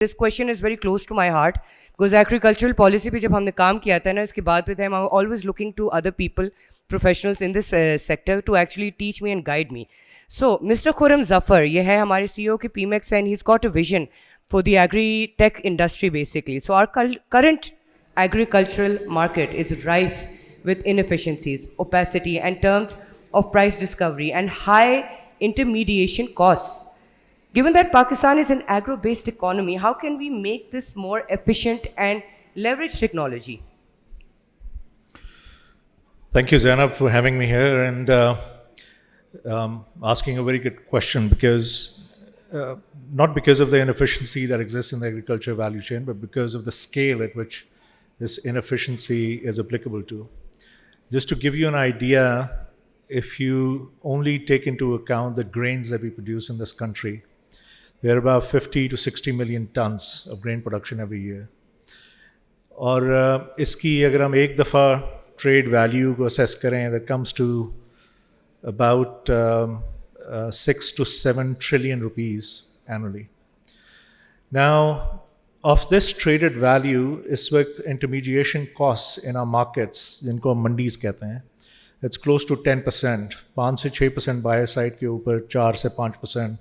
This question is very close to my heart because agricultural policy पे जब हमने काम किया था ना इसके बाद पे I'm always looking to other people, professionals in this sector to actually teach me and guide me. So Mr. Khurram Zafar, ये है हमारे CEO के PMEX and he's got a vision for the agri-tech industry basically. So our current agricultural market is rife with inefficiencies, opacity and terms of price discovery and high intermediation costs. Given that Pakistan is an agro-based economy, how can we make this more efficient and leverage technology? Thank you, Zainab, for having me here and asking a very good question because not because of the inefficiency that exists in the agriculture value chain, but because of the scale at which this inefficiency is applicable to. Just to give you an idea, if you only take into account the grains that we produce in this country, there are about 50 to 60 million tons of grain production every year. और इसकी अगर हम एक दफ़ा trade value को assess करें, that comes to about 6 to 7 trillion rupees annually. Now, of this traded value, is with intermediation costs in our markets, जिनको हम मंडीज कहते हैं, it's close to 10%, 5 से 6% buyer side के ऊपर, 4 से 5%.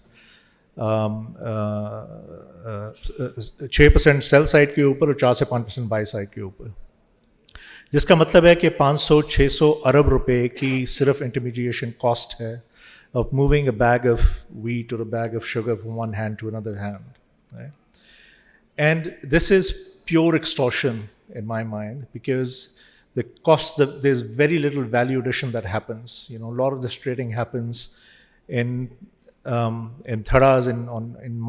6% सेल साइड के ऊपर और 4 से 5% बाय साइड के ऊपर, जिसका मतलब है कि 500-600 अरब रुपए की सिर्फ इंटरमीडिएशन कॉस्ट है of moving a bag of wheat or a bag of sugar from one hand to another hand, right? And this is pure extortion in my mind because the cost, there's very little value addition that happens. You know, a lot of this trading happens in thadas, in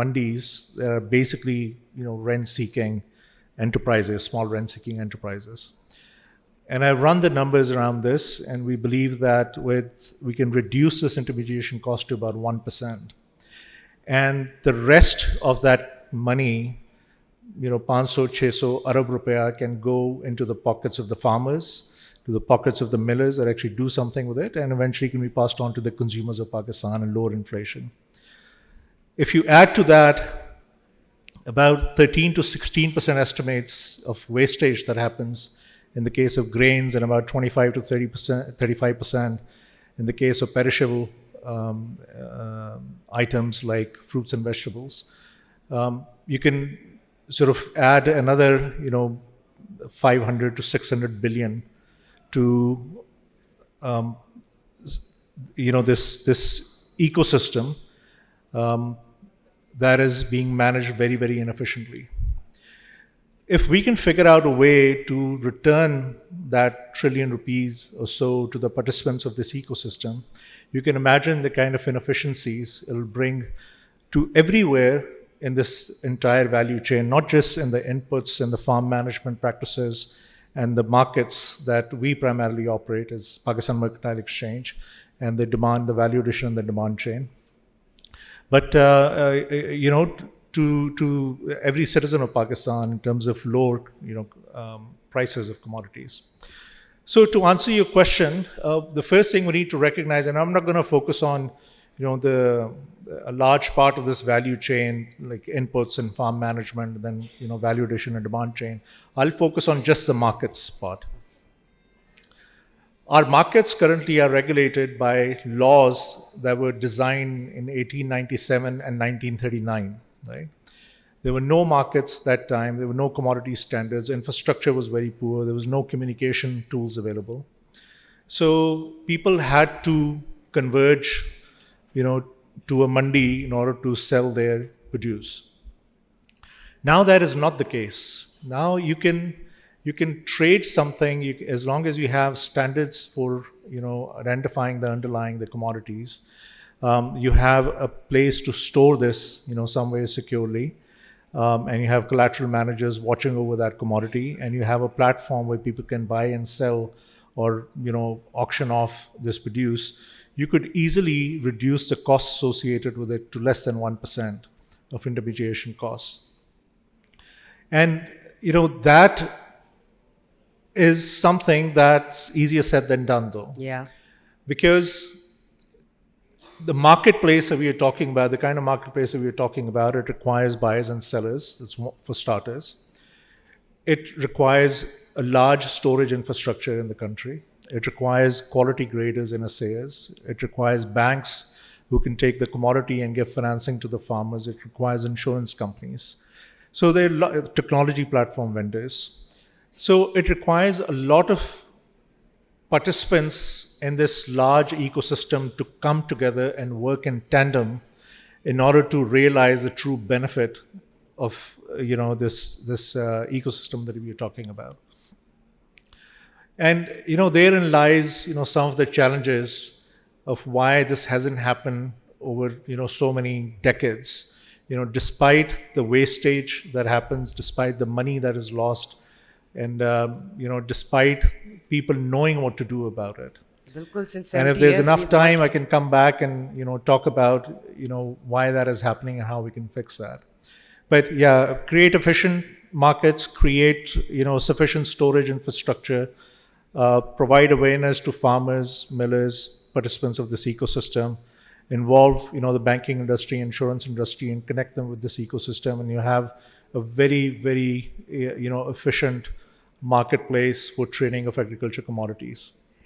mandis. They are basically, you know, rent-seeking enterprises, small rent-seeking enterprises. And I've run the numbers around this, and we believe that we can reduce this intermediation cost to about 1%. And the rest of that money, you know, 500-600 Arab rupiah can go into the pockets of the farmers, to the pockets of the millers that actually do something with it, and eventually can be passed on to the consumers of Pakistan and lower inflation. If you add to that about 13 to 16% estimates of wastage that happens in the case of grains and about 25 to 35% in the case of perishable items like fruits and vegetables, you can sort of add another, you know, 500 to 600 billion to, you know, this ecosystem that is being managed very, very inefficiently. If we can figure out a way to return that trillion rupees or so to the participants of this ecosystem, you can imagine the kind of inefficiencies it will bring to everywhere in this entire value chain, not just in the inputs and the farm management practices and the markets that we primarily operate as Pakistan Mercantile Exchange and the demand, the value addition and the demand chain. But, you know, to every citizen of Pakistan in terms of lower, you know, prices of commodities. So to answer your question, the first thing we need to recognize, and I'm not going to focus on, you know, a large part of this value chain, like inputs and farm management, and then, you know, value addition and demand chain. I'll focus on just the markets part. Our markets currently are regulated by laws that were designed in 1897 and 1939, right? There were no markets that time. There were no commodity standards. Infrastructure was very poor. There was no communication tools available. So people had to converge, you know, to a mandi in order to sell their produce. Now that is not the case. Now you can trade something as long as you have standards for, you know, identifying the commodities. You have a place to store this, you know, somewhere securely, and you have collateral managers watching over that commodity, and you have a platform where people can buy and sell or, you know, auction off this produce. You could easily reduce the cost associated with it to less than 1% of intermediation costs. And, you know, that is something that's easier said than done, though. Yeah. Because the marketplace that we are talking about, the kind of marketplace that we are talking about, it requires buyers and sellers. That's for starters. It requires a large storage infrastructure in the country. It requires quality graders and assayers. It requires banks who can take the commodity and give financing to the farmers. It requires insurance companies. So there are technology platform vendors. So it requires a lot of participants in this large ecosystem to come together and work in tandem in order to realize the true benefit of this ecosystem that we are talking about. And therein lies some of the challenges of why this hasn't happened over so many decades. Despite the wastage that happens, despite the money that is lost, and despite people knowing what to do about it. And if there's enough time, I can come back and talk about why that is happening and how we can fix that. But yeah, create efficient markets, create sufficient storage infrastructure, provide awareness to farmers, millers, participants of this ecosystem, involve the banking industry, insurance industry, and connect them with this ecosystem, and you have a very, very efficient marketplace for trading of agriculture commodities.